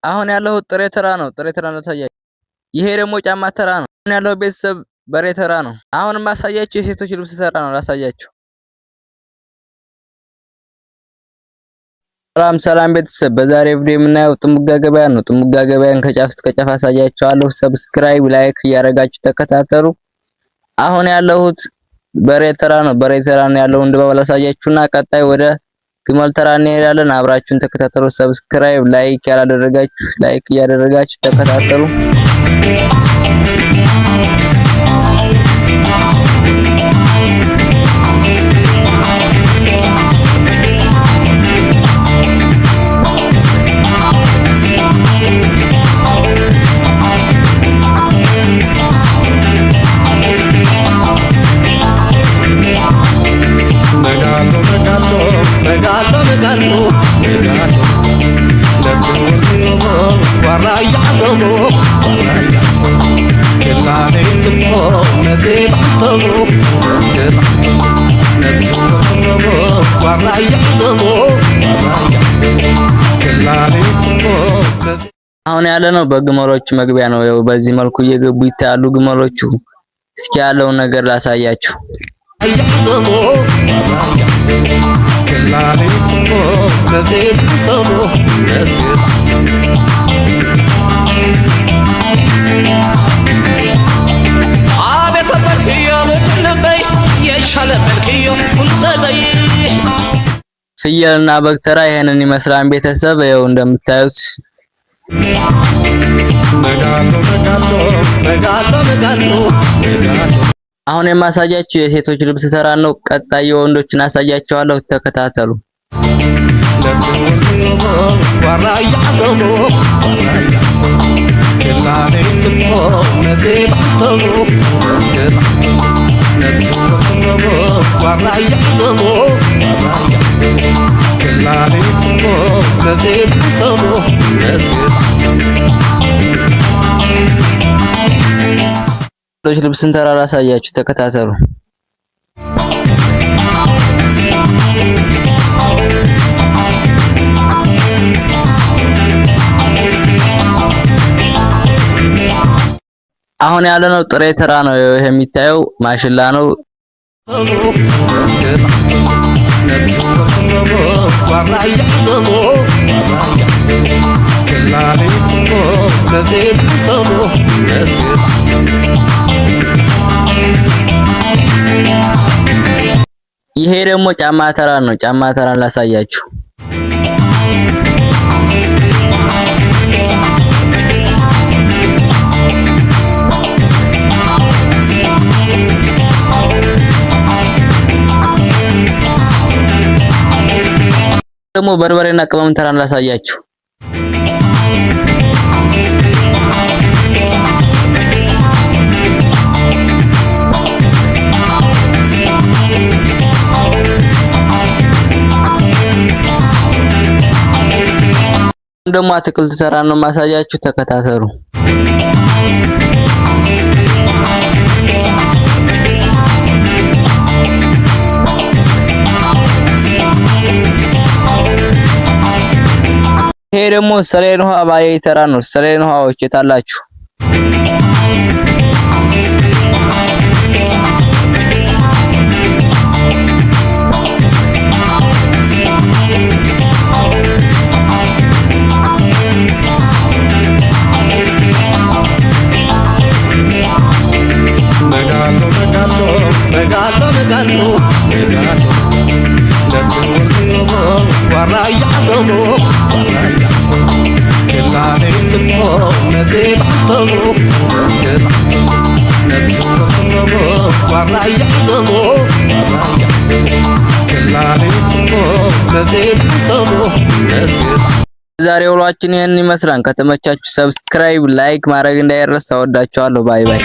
አሁን ያለው ጥሬ ተራ ነው። ጥሬ ተራ ነው ታያችሁ። ይሄ ደግሞ ጫማ ተራ ነው። አሁን ያለው ቤተሰብ በሬ ተራ ነው። አሁን ማሳያችሁ የሴቶች ልብስ ተራ ነው። ላሳያችሁ። ሰላም ሰላም ቤተሰብ፣ በዛሬ ቪዲዮ የምናየው ጥሙጋ ገበያ ነው። ጥሙጋ ገበያን ከጫፍ እስከ ጫፍ አሳያችኋለሁ። ሰብስክራይብ ላይክ እያደረጋችሁ ተከታተሉ። አሁን ያለሁት በሬ ተራ ነው። በሬ ተራ ነው ያለውን ድባብ ላሳያችሁና ቀጣይ ወደ ግመል ተራ እንሄዳለን። አብራችሁን ተከታተሉ። ሰብስክራይብ ላይክ ያላደረጋችሁ ላይክ እያደረጋችሁ ተከታተሉ። አሁን ያለ ነው በግመሎቹ መግቢያ ነው። ያው በዚህ መልኩ እየገቡ ይታያሉ ግመሎቹ። እስኪ ያለውን ነገር ላሳያችሁ። ፍየልና በግ ተራ ይሄንን ይመስላል ቤተሰብ። ያው እንደምታዩት አሁን የማሳያችሁ የሴቶች ልብስ ተራ ነው። ቀጣይ የወንዶችን አሳያችኋለሁ። ተከታተሉ። ልብስን ተራ ላሳያችሁ። ተከታተሉ። አሁን ያለነው ጥሬ ተራ ነው። ይሄ የሚታየው ማሽላ ነው። ይሄ ደግሞ ጫማ ተራ ነው። ጫማ ተራን ላሳያችሁ። ደግሞ በርበሬና ቅመም ተራን ላሳያችሁ። ደግሞ አትክልት ተራ ነው ማሳያችሁ። ተከታተሉ። ይሄ ደግሞ ሰሌን ውሃ ባየ ተራ ነው። ሰሌን ውሃዎች የታላችሁ? ዛሬ ውሏችን ይሄን ይመስላል። ከተመቻችሁ ሰብስክራይብ ላይክ ማድረግ እንዳይረሳ። ወዳችኋለሁ። ባይ ባይ።